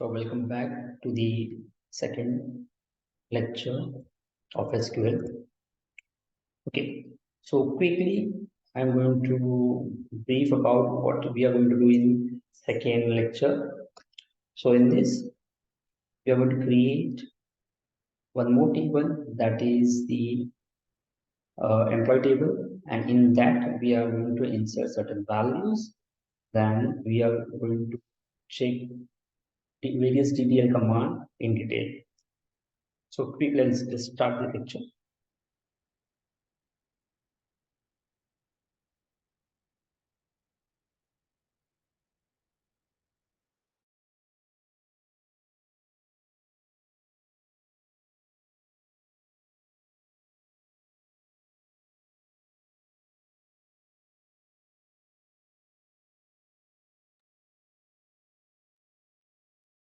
So welcome back to the second lecture of SQL. Okay, so quickly I'm going to brief about what we are going to do in second lecture. So in this, we are going to create one more table, that is the employee table, and in that we are going to insert certain values. Then we are going to check the various DTL command in detail. So quick, let's just start the lecture.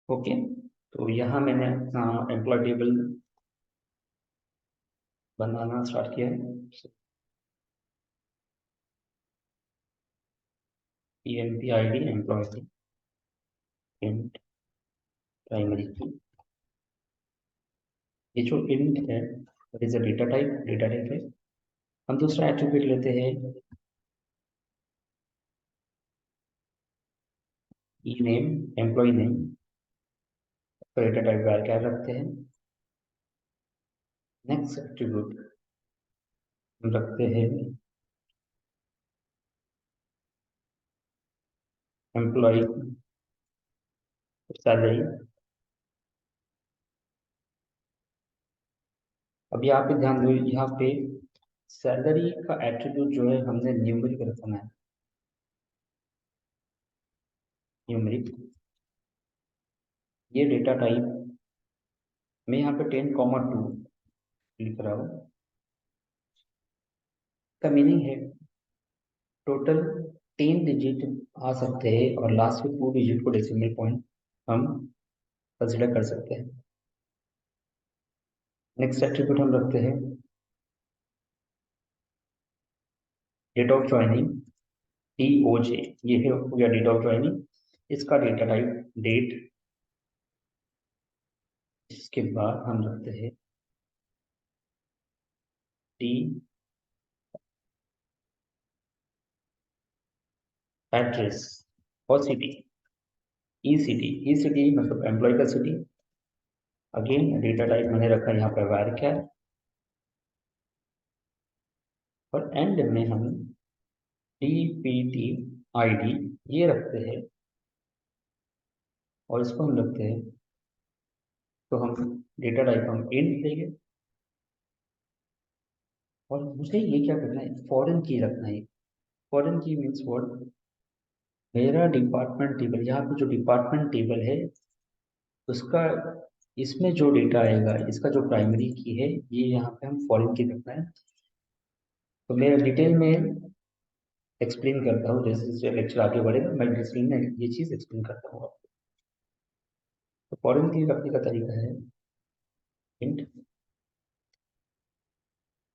Okay, तो यहाँ मैंने अपना employ table बनाना start किया है। PMP ID employee की int primary key, ये जो int है that is a data type है। हम दूसरा एट्रीब्यूट लेते हैं E name, employee name, data type वार क्या रखते हैं। नेक्स्ट एट्रीब्यूट हम रखते हैं एम्प्लॉय सैलरी। अब यहाँ पे ध्यान दो, यहाँ पे सैलरी का एट्रीब्यूट जो है हमने न्यूमेरिक रखना है, न्यूमेरिक। ये डेटा टाइप मैं यहाँ पे 10,2 लिख रहा हूँ। का मीनिंग है टोटल 10 डिजिट आ सकते हैं और लास्ट में 2 डिजिट को डेसिमल पॉइंट हम कंसिडर कर सकते हैं। नेक्स्ट एट्रीब्यूट हम रखते हैं डेट ऑफ ज्वाइनिंग, DOJ। ये है हो गया डेट ऑफ ज्वाइनिंग, इसका डेटा टाइप डेट। इसके बाद हम रखते हैं डी एड्रेस और सिटी, ई सिटी मतलब एम्प्लॉय का सिटी। अगेन डेटा टाइप मैंने रखा यहाँ पर वार क्या, और एंड में हम DPT ID ये रखते हैं, और इसको हम रखते हैं, तो हम डेटा टाइप हम इंट लेंगे। और मुझे ये क्या करना है, फॉरेन की रखना है। फॉरेन की मीन्स व्हाट, मेरा डिपार्टमेंट टेबल, यहाँ पे जो डिपार्टमेंट टेबल है उसका, इसमें जो डेटा आएगा, इसका जो प्राइमरी की है ये यहाँ पे हम फॉरेन की रखना है। तो मैं डिटेल में एक्सप्लेन करता हूँ, जैसे जैसे लेक्चर आगे बढ़ेगा मैं डिटेल में ये चीज़ एक्सप्लेन करता हूँ आपको। तो फॉरेन की रखने का तरीका है int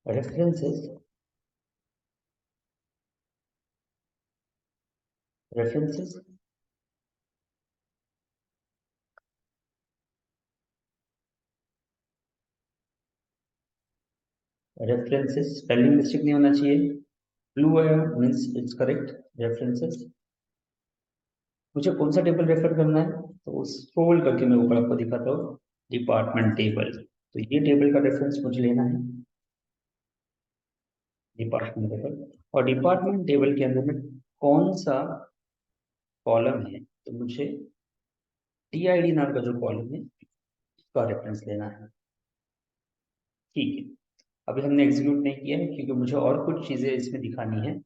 references, references references spelling mistake नहीं होना चाहिए, ब्लू है मीन्स इट्स करेक्ट। रेफरेंसेस, मुझे कौन सा टेबल रेफर करना है, तो स्क्रॉल करके मैं ऊपर आपको दिखाता हूँ डिपार्टमेंट टेबल। तो ये टेबल का रेफरेंस मुझे लेना है डिपार्टमेंट टेबल, और डिपार्टमेंट टेबल के अंदर में कौन सा कॉलम है, तो मुझे TID नाम का जो कॉलम है उसका रेफरेंस लेना है। ठीक है, अभी हमने एग्जीक्यूट नहीं किया है क्योंकि मुझे और कुछ चीजें इसमें दिखानी है।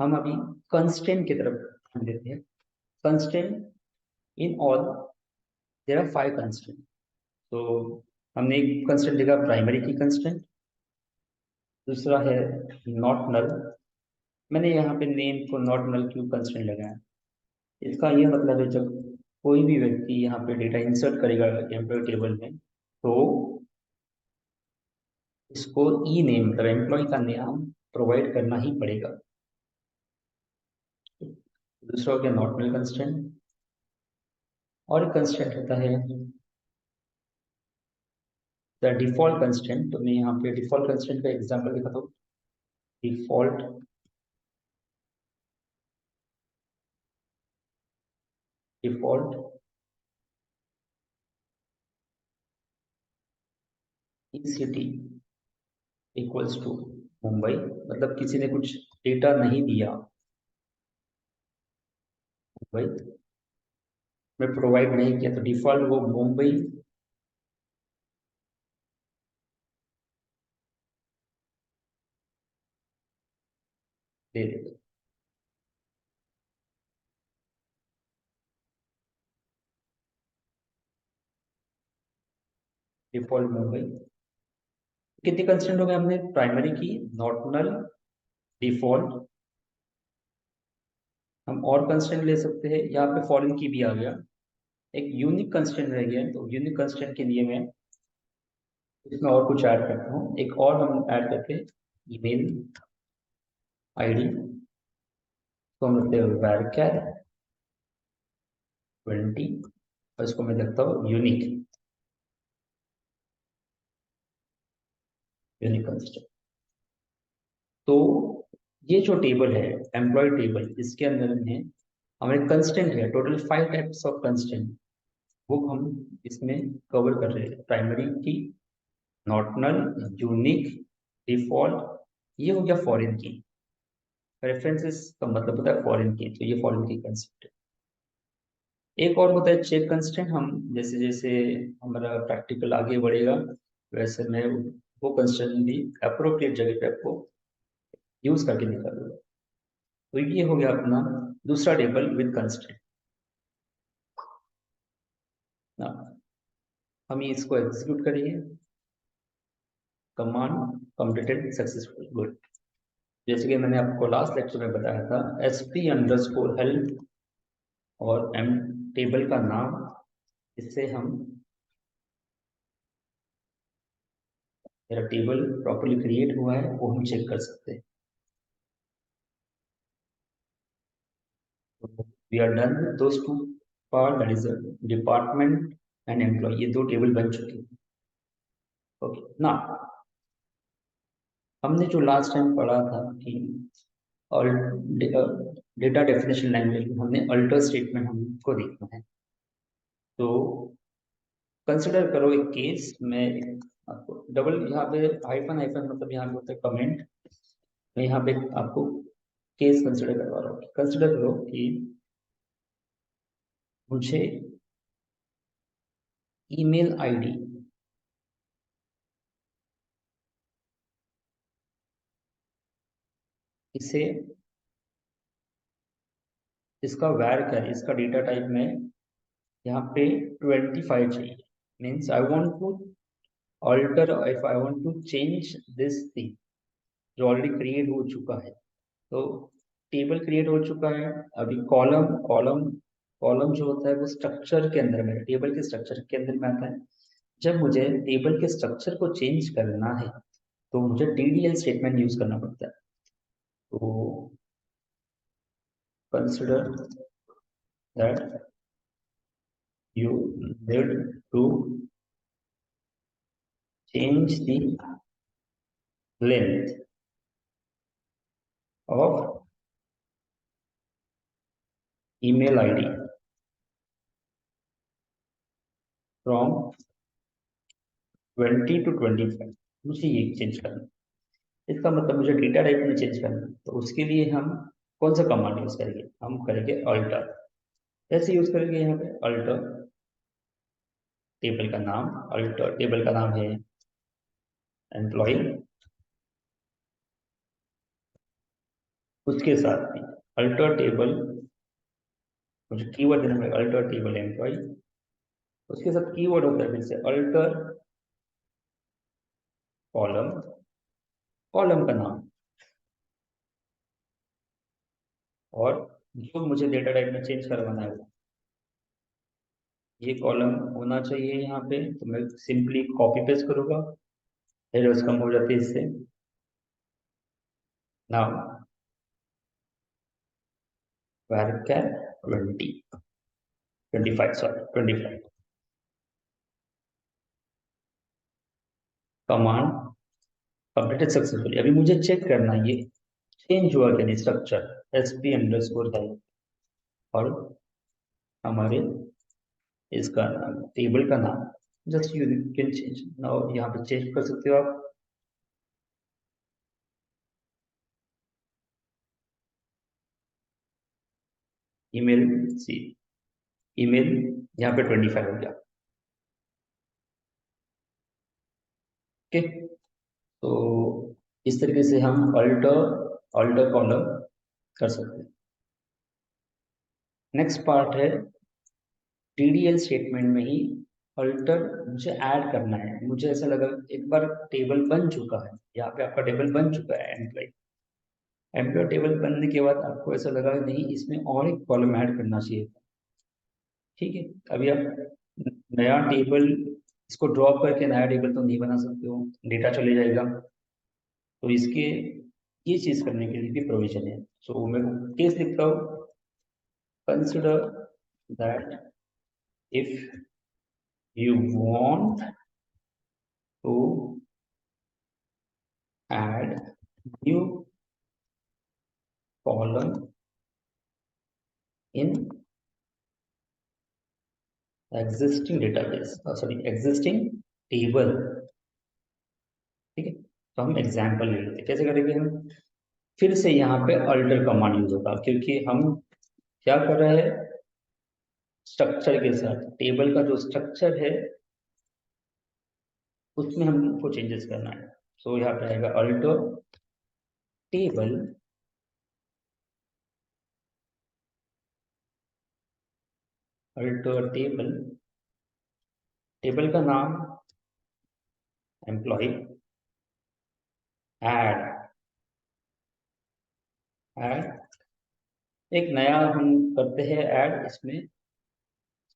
हम अभी कंस्ट्रेंट की तरफ ध्यान देते हैं। Constraint in all there are 5 constraint. तो हमने एक कंस्ट्रेंट लिखा प्राइमरी की कंस्ट्रेंट, दूसरा है नॉट नल। मैंने यहाँ पे नेम को नॉट नल क्यों कंस्ट्रेंट लगाया, इसका ये मतलब है जब कोई भी व्यक्ति यहाँ पे डेटा इंसर्ट करेगा एम्प्लॉय टेबल में, तो इसको ई नेम मतलब एम्प्लॉय का नाम प्रोवाइड करना ही पड़ेगा। दूसरा हो गया नॉट नल कंस्ट्रेंट, और एक कंस्टेंट होता है द डिफॉल्ट कंस्टेंट। तो मैं यहाँ पे डिफॉल्ट कंस्टेंट का एग्जांपल दिखाता हूँ। Default default E city equals to Mumbai, मतलब किसी ने कुछ डेटा नहीं दिया, मुंबई में प्रोवाइड नहीं किया, तो डिफॉल्ट वो मुंबई दे देगा। डिफॉल्ट मुंबई। कितनी कंस्टेंट हो गए हमने? प्राइमरी की, नॉट नल, डिफॉल्ट। हम और कंस्टेंट ले सकते हैं, यहाँ पे फॉरेन की भी आ गया। एक यूनिक कंस्टेंट रह गया, तो यूनिक कंस्टेंट के लिए मैं इसमें और कुछ ऐड करता हूँ। एक और हम ऐड करते हैं, ईमेल आईडी। तो हम रखते हैं varchar 20, और इसको मैं देखता हूँ यूनिक, यूनिक कंस्टेंट। तो ये जो टेबल है, एम्प्लॉय टेबल, इसके अंदर में हमारे कंस्टेंट है, टोटल 5 टाइप्स ऑफ कंस्टेंट, वो हम इसमें कवर कर रहे हैं। प्राइमरी की, नॉट नल, यूनिक, डिफॉल्ट, ये हो गया फॉरेन की। रेफरेंसेस का मतलब होता है फॉरेन की, तो ये फॉरेन की कंसेप्ट है। एक और होता है चेक कंस्टेंट। हम जैसे जैसे हमारा प्रैक्टिकल आगे बढ़ेगा, वैसे मैं वो कंस्टेंट भी अप्रोप्रिएट जगह पे आपको यूज करके दिखा दूंगा। तो ये हो गया अपना दूसरा टेबल विद कंस्टेंट ना। हम ये इसको एग्जीक्यूट करेंगे। Command completed successful, good. जैसे कि मैंने आपको लास्ट लेक्चर में बताया था, sp_help और एम टेबल का नाम, इससे हम मेरा टेबल प्रॉपर्ली क्रिएट हुआ है वो हम चेक कर सकते हैं। We are done with those two part, that is department and employ, ये दो टेबल बन चुके हैं। ओके ना, हमने जो लास्ट टाइम पढ़ा था कि और डेटा डेफिनेशन लैंग्वेज में हमने अल्टर स्टेटमेंट हमको देखना है। तो कंसिडर करो एक केस में, आपको डबल यहाँ पे हाइफन हाइफन मतलब यहाँ पे होता है कमेंट। मैं यहाँ पे आपको केस कंसिडर करवा रहा हूँ। कंसिडर करो कि मुझे ईमेल आईडी इसे, इसका वैर क्या है, इसका डेटा टाइप में यहाँ पे 25 चाहिए। Means I want to alter, if I want to change this thing जो ऑलरेडी क्रिएट हो चुका है। तो टेबल क्रिएट हो चुका है, अभी कॉलम कॉलम कॉलम जो होता है वो स्ट्रक्चर के अंदर में, टेबल के स्ट्रक्चर के अंदर में आता है। जब मुझे टेबल के स्ट्रक्चर को चेंज करना है तो मुझे टीडीएल स्टेटमेंट यूज करना पड़ता है। तो consider that you need to change the length of email ID from 20 to 25। मुझे ये चेंज करना है। इसका मतलब मुझे डेटा टाइप में चेंज करना है, तो उसके लिए हम कौन सा कमांड यूज करेंगे? हम करेंगे अल्टर। कैसे यूज करेंगे? यहाँ पे अल्टर टेबल का नाम, अल्टर टेबल का नाम है एम्प्लॉय, उसके साथ में अल्टर टेबल, मुझे कीवर्ड देना पड़ेगा अल्टर टेबल एम्प्लॉय। उसके साथ कीवर्ड होता है फिर से अल्टर कॉलम, कॉलम का नाम, और जो मुझे डेटा टाइप में चेंज करवाना है ये कॉलम होना चाहिए यहाँ पे। तो मैं सिंपली कॉपी पेस्ट करूंगा, एरर्स कम हो जाती है इससे। Now varchar 20, 25, sorry 25। Command completed successfully. अभी मुझे चेक करना है ये चेंज हुआ क्या नहीं स्ट्रक्चर एसपी अंडरस्कोर है और हमारे इसका नाम टेबल का नाम just you can change now. यहाँ पे चेंज कर सकते हो आप। ईमेल सी ईमेल यहाँ पे 25 हो गया। ओके, तो इस तरीके से हम अल्टर अल्टर कॉलम कर सकते हैं। नेक्स्ट पार्ट है टीडीएल स्टेटमेंट में ही अल्टर मुझे ऐड करना है। मुझे ऐसा लगा एक बार टेबल बन चुका है, यहाँ पे आपका टेबल बन चुका है एम्प्लॉय। एम्प्लॉय टेबल बनने के बाद आपको ऐसा लगा नहीं इसमें और एक कॉलम ऐड करना चाहिए था। ठीक है, अभी आप नया टेबल इसको ड्रॉप करके नया टेबल तो नहीं बना सकते हो, डेटा चले जाएगा। तो इसके ये चीज करने के लिए भी प्रोविजन है। सो मैं केस लिखता हूँ, consider that if you want to add new column in existing database, sorry existing table। ठीक है, तो हम एग्जांपल ले लेते हैं कैसे करेंगे हम। फिर से यहाँ पे अल्टर कमांड यूज होगा क्योंकि हम क्या कर रहे हैं स्ट्रक्चर के साथ टेबल का जो स्ट्रक्चर है उसमें हमको चेंजेस करना है। सो यहाँ पे आएगा alter table alter table table का नाम एम्प्लॉय ऐड ऐड एक नया हम करते हैं ऐड। इसमें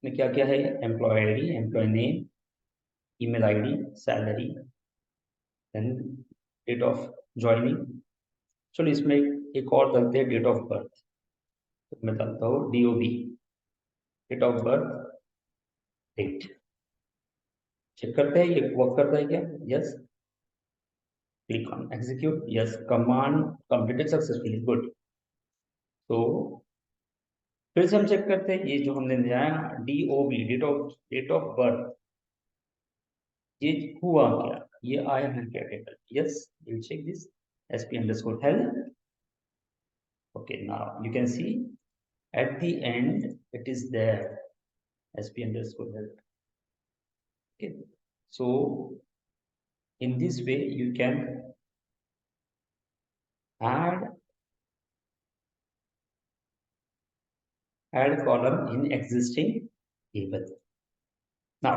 क्या क्या है employ ID employ name email ID salary then date of joining. चलो इसमें एक और डालते हैं डेट ऑफ बर्थ। तो मैं डालता हूँ DOB date of birth date. Check करते हैं ये वर्क करता है क्या। Yes, click on execute. Yes, command completed successfully, good. तो फिर से हम चेक करते हैं ये जो हमने नया डीओबी डेट ऑफ बर्थ ये हुआ क्या, ये आया है क्या table. Yes, you check this sp underscore health। okay, now you can see at the end it is there sp underscore health। okay, so in this way you can add column in existing table। now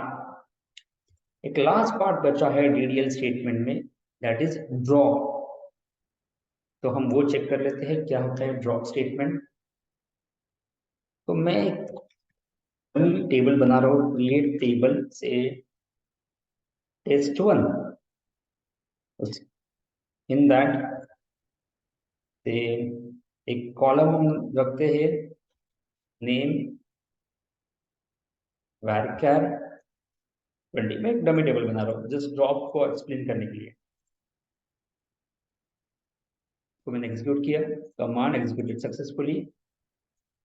एक last part बचा है DDL statement में, that is drop. तो हम वो check कर लेते हैं क्या होता है ड्रॉप स्टेटमेंट। तो मैं एक टेबल बना रहा हूँ क्रिएट टेबल से test1। इन दैट से एक कॉलम हम रखते हैं नेम varchar 20। मैं एक डमी टेबल बना रहा हूँ जस्ट ड्रॉप को एक्सप्लेन करने के लिए। तो मैंने एग्जीक्यूट किया, command executed successfully.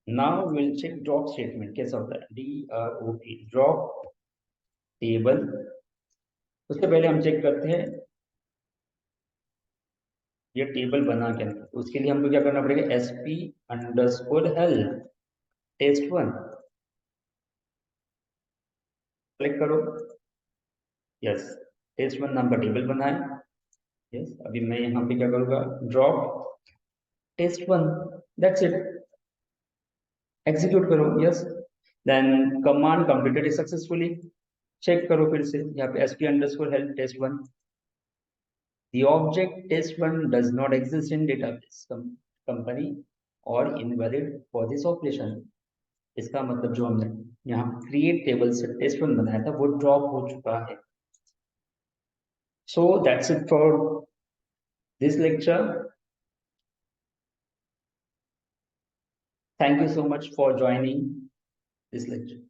Now will check drop statement कैसा होता है DROP ड्रॉप टेबल। उससे पहले हम चेक करते हैं ये टेबल बना क्या। उसके लिए हमको क्या करना पड़ेगा sp underscore health test1 click करो। यस, test1 नाम का टेबल बना है। यस, अभी मैं यहाँ पे क्या करूँगा drop test1 that's it, execute करो। Yes, then command completed successfully. Check करो फिर से यहाँ पे sp underscore health test1। The object test1 does not exist in database company or invalid for this operation। इसका मतलब जो हमने यहाँ क्रिएट टेबल से टेस्ट1 बनाया था वो ड्रॉप हो चुका है। So that's it for this lecture. Thank you so much for joining. this lecture.